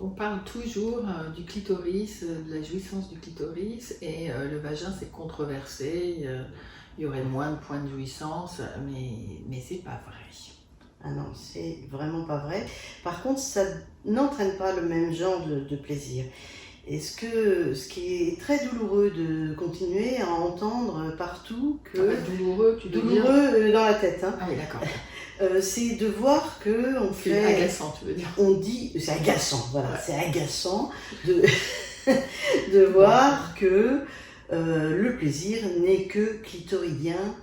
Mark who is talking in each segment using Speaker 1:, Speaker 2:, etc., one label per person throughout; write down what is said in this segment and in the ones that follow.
Speaker 1: on parle toujours du clitoris, de la jouissance du clitoris, et le vagin c'est controversé, il y aurait moins de points de jouissance, mais c'est pas vrai.
Speaker 2: Ah non, c'est vraiment pas vrai. Par contre, ça n'entraîne pas le même genre de plaisir. Et ce qui est très douloureux de continuer à entendre partout que...
Speaker 1: douloureux, tu veux dire?
Speaker 2: Douloureux dans la tête, hein.
Speaker 1: Ah oui, d'accord.
Speaker 2: C'est de voir que on
Speaker 1: C'est
Speaker 2: fait...
Speaker 1: agaçant, tu veux dire?
Speaker 2: On dit... C'est agaçant, voilà.
Speaker 1: Ouais.
Speaker 2: C'est agaçant de voir que le plaisir n'est que clitoridien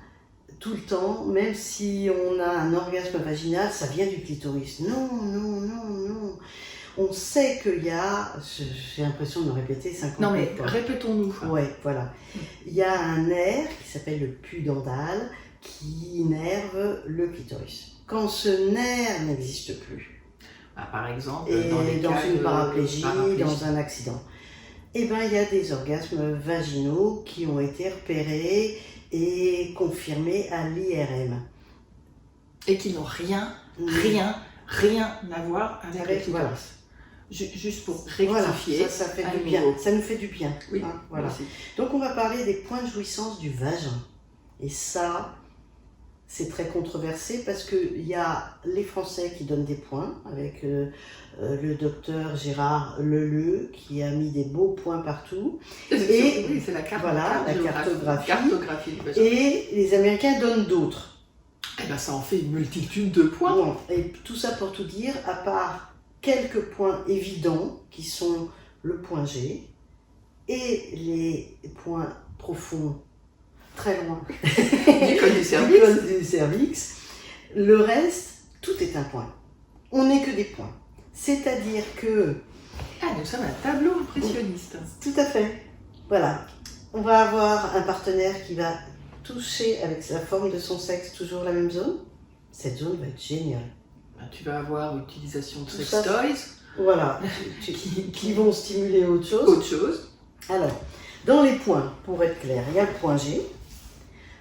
Speaker 2: tout le temps, même si on a un orgasme vaginal, ça vient du clitoris. Non, non, non, non. On sait qu'il y a, j'ai l'impression de me répéter 50
Speaker 1: Non mais
Speaker 2: fois.
Speaker 1: répétons-nous.
Speaker 2: Ouais, voilà. Il y a un nerf qui s'appelle le pudendal qui innerve le clitoris. Quand ce nerf n'existe plus,
Speaker 1: Par exemple,
Speaker 2: et dans une paraplégie, dans un accident, eh ben, il y a des orgasmes vaginaux qui ont été repérés et confirmés à l'IRM.
Speaker 1: Et qui n'ont rien à voir avec le clitoris.
Speaker 2: Voilà.
Speaker 1: Juste pour rectifier.
Speaker 2: Voilà, ça fait du bien. Ça nous fait du bien.
Speaker 1: Oui,
Speaker 2: hein, voilà.
Speaker 1: Merci.
Speaker 2: Donc on va parler des points de jouissance du vagin. Et ça, c'est très controversé parce qu'il y a les Français qui donnent des points avec le docteur Gérard Leleu qui a mis des beaux points partout.
Speaker 1: Et oui, c'est la carte,
Speaker 2: voilà, la cartographie.
Speaker 1: du vagin.
Speaker 2: Et les Américains donnent d'autres.
Speaker 1: Eh ben, ça en fait une multitude de points.
Speaker 2: Bon, et tout ça pour tout dire, à part quelques points évidents qui sont le point G et les points profonds très loin
Speaker 1: Du col du cervix.
Speaker 2: du col du cervix, le reste, tout est un point. On n'est que des points. C'est-à-dire que...
Speaker 1: Ah, nous sommes un tableau impressionniste.
Speaker 2: Tout à fait. Voilà. On va avoir un partenaire qui va toucher avec la forme de son sexe toujours la même zone. Cette zone va être géniale.
Speaker 1: Tu vas avoir utilisation de
Speaker 2: Tout
Speaker 1: sex
Speaker 2: ça,
Speaker 1: toys.
Speaker 2: Voilà. qui vont stimuler autre chose.
Speaker 1: Autre chose.
Speaker 2: Alors, dans les points, pour être clair, il y a le point G.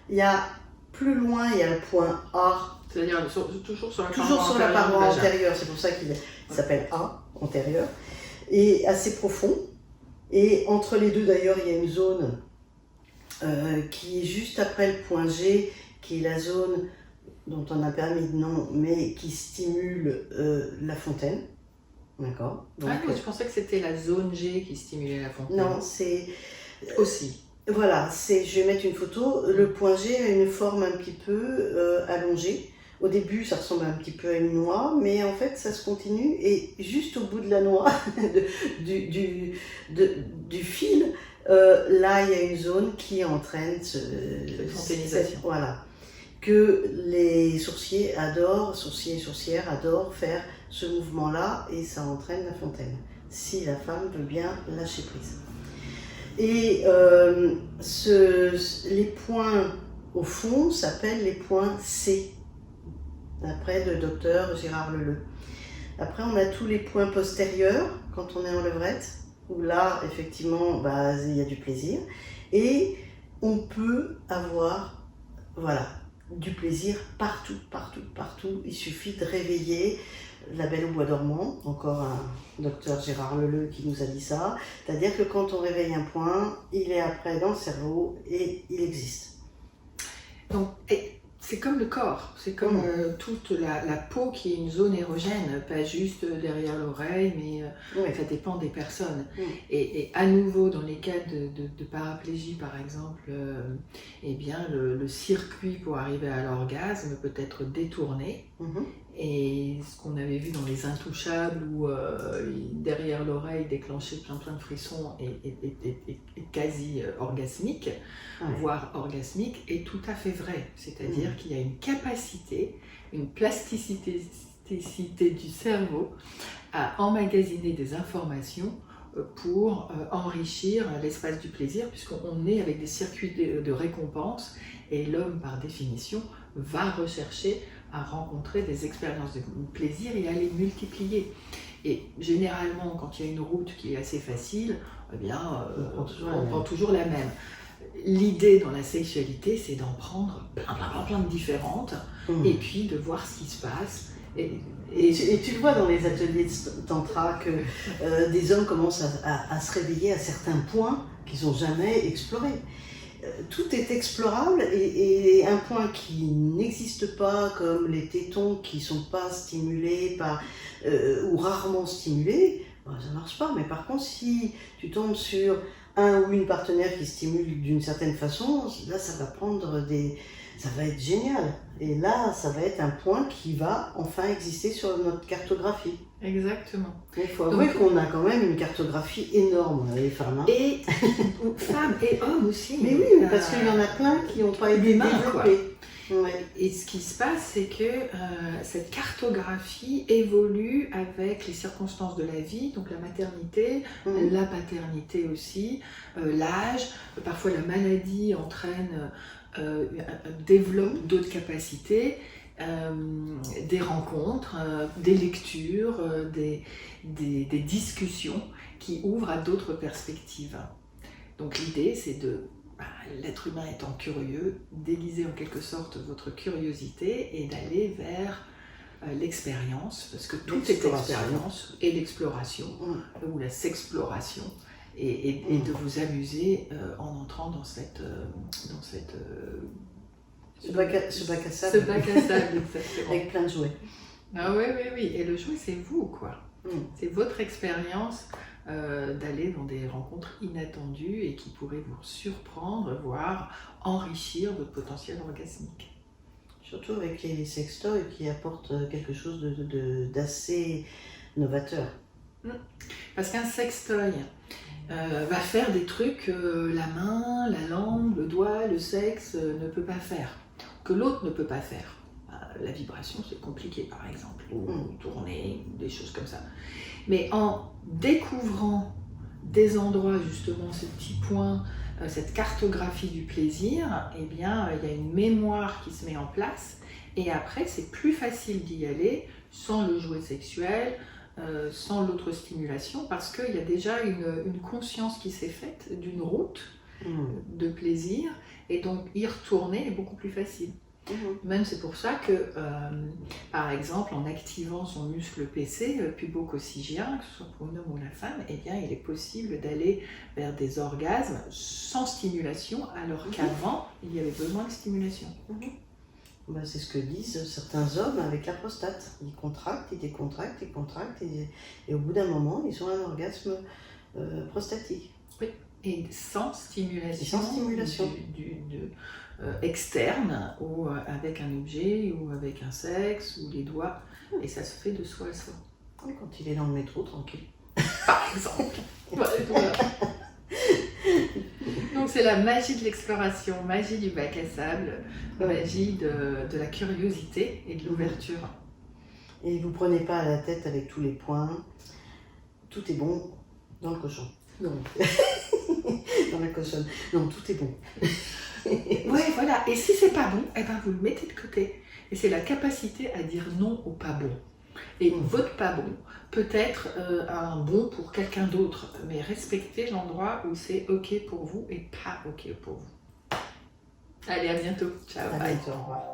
Speaker 2: Il y a plus loin, il y a le point A.
Speaker 1: C'est-à-dire toujours sur
Speaker 2: la paroi antérieure, c'est pour ça qu'il s'appelle A, antérieur, et assez profond. Et entre les deux, d'ailleurs, il y a une zone qui est juste après le point G, qui est la zone dont on n'a pas mis de nom, mais qui stimule la fontaine. D'accord.
Speaker 1: Donc, je pensais que c'était la zone G qui stimulait la fontaine.
Speaker 2: Non, c'est...
Speaker 1: Aussi.
Speaker 2: Voilà, je vais mettre une photo. Le point G a une forme un petit peu allongée. Au début, ça ressemble un petit peu à une noix, mais en fait, ça se continue. Et juste au bout de la noix, du fil, là, il y a une zone qui entraîne
Speaker 1: cette fonténisation.
Speaker 2: Voilà. Que les sorciers et sorcières adorent faire ce mouvement-là, et ça entraîne la fontaine. Si la femme veut bien lâcher prise. Et les points au fond s'appellent les points C, d'après le docteur Gérard Leleu. Après, on a tous les points postérieurs, quand on est en levrette, où là, effectivement, il y a du plaisir. Et on peut avoir, voilà, du plaisir partout, partout, partout. Il suffit de réveiller la Belle au bois dormant, encore un docteur Gérard Leleu qui nous a dit ça. C'est-à-dire que quand on réveille un point, il est après dans le cerveau et il existe.
Speaker 1: Donc, c'est comme le corps, c'est comme toute la peau qui est une zone érogène, pas juste derrière l'oreille, mais ça dépend des personnes. Et à nouveau, dans les cas de paraplégie par exemple, eh bien, le circuit pour arriver à l'orgasme peut être détourné. Et ce qu'on avait vu dans Les Intouchables, où derrière l'oreille déclenchait plein de frissons et quasi orgasmique, voire orgasmique, est tout à fait vrai. C'est-à-dire qu'il y a une capacité, une plasticité du cerveau à emmagasiner des informations pour enrichir l'espace du plaisir, puisqu'on est avec des circuits de récompense, et l'homme, par définition, va rechercher à rencontrer des expériences de plaisir et à les multiplier. Et généralement, quand il y a une route qui est assez facile, eh bien, on prend toujours la même. L'idée dans la sexualité, c'est d'en prendre plein de différentes, et puis de voir ce qui se passe,
Speaker 2: Et tu le vois dans les ateliers de tantra que des hommes commencent à se réveiller à certains points qu'ils n'ont jamais explorés. Tout est explorable et un point qui n'existe pas, comme les tétons qui ne sont pas stimulés ou rarement stimulés, ben, ça ne marche pas. Mais par contre, si tu tombes sur un ou une partenaire qui stimule d'une certaine façon, là ça va être génial. Et là, ça va être un point qui va enfin exister sur notre cartographie.
Speaker 1: Exactement.
Speaker 2: Il faut avouer qu'on a quand même une cartographie énorme, les femmes. Hein.
Speaker 1: Et femmes et hommes aussi.
Speaker 2: Mais oui, parce qu'il y en a plein qui n'ont pas été développés.
Speaker 1: Ouais. Et ce qui se passe, c'est que cette cartographie évolue avec les circonstances de la vie, donc la maternité, la paternité aussi, l'âge, parfois la maladie entraîne, développe d'autres capacités, des rencontres, des lectures, des discussions qui ouvrent à d'autres perspectives. Donc l'idée, c'est l'être humain étant curieux, d'aiguiser en quelque sorte votre curiosité et d'aller vers l'expérience, parce que tout est expérience, et l'exploration, ou la sexploration, et de vous amuser en entrant dans ce bac à sable. Ce bac à sable, exactement.
Speaker 2: Avec plein de jouets.
Speaker 1: Ah oui. Et le jouet, c'est vous, quoi. C'est votre expérience d'aller dans des rencontres inattendues et qui pourraient vous surprendre, voire enrichir votre potentiel orgasmique.
Speaker 2: Surtout avec les sextoys qui apportent quelque chose d'assez novateur.
Speaker 1: Parce qu'un sextoy va faire des trucs que la main, la langue, le doigt, le sexe ne peut pas faire, que l'autre ne peut pas faire. La vibration, c'est compliqué par exemple, ou tourner, des choses comme ça. Mais en découvrant des endroits, justement, ces petits points, cette cartographie du plaisir, eh bien, il y a une mémoire qui se met en place. Et après, c'est plus facile d'y aller sans le jouet sexuel, sans l'autre stimulation, parce qu'il y a déjà une conscience qui s'est faite d'une route de plaisir. Et donc, y retourner est beaucoup plus facile. Même c'est pour ça que, par exemple, en activant son muscle PC, pubo-coccygien, que ce soit pour l'homme ou la femme, eh bien, il est possible d'aller vers des orgasmes sans stimulation, alors qu'avant, il y avait besoin de stimulation.
Speaker 2: Bah, c'est ce que disent certains hommes avec la prostate. Ils contractent, ils décontractent, et au bout d'un moment, ils ont un orgasme prostatique.
Speaker 1: Oui, et sans stimulation.
Speaker 2: Sans stimulation.
Speaker 1: Externe, ou avec un objet, ou avec un sexe, ou les doigts, et ça se fait de soi à soi.
Speaker 2: Et quand il est dans le métro, tranquille.
Speaker 1: Par exemple. Voilà. Donc c'est la magie de l'exploration, magie du bac à sable, magie de la curiosité et de l'ouverture.
Speaker 2: Et vous prenez pas à la tête avec tous les points. Tout est bon dans le cochon. Non. Dans la cochonne. Non, tout est bon.
Speaker 1: Ouais, voilà. Et si c'est pas bon, eh ben vous le mettez de côté. Et c'est la capacité à dire non au pas bon. Et votre pas bon peut être un bon pour quelqu'un d'autre, mais respectez l'endroit où c'est OK pour vous et pas OK pour vous. Allez, à bientôt. Ciao, bye.
Speaker 2: Au revoir.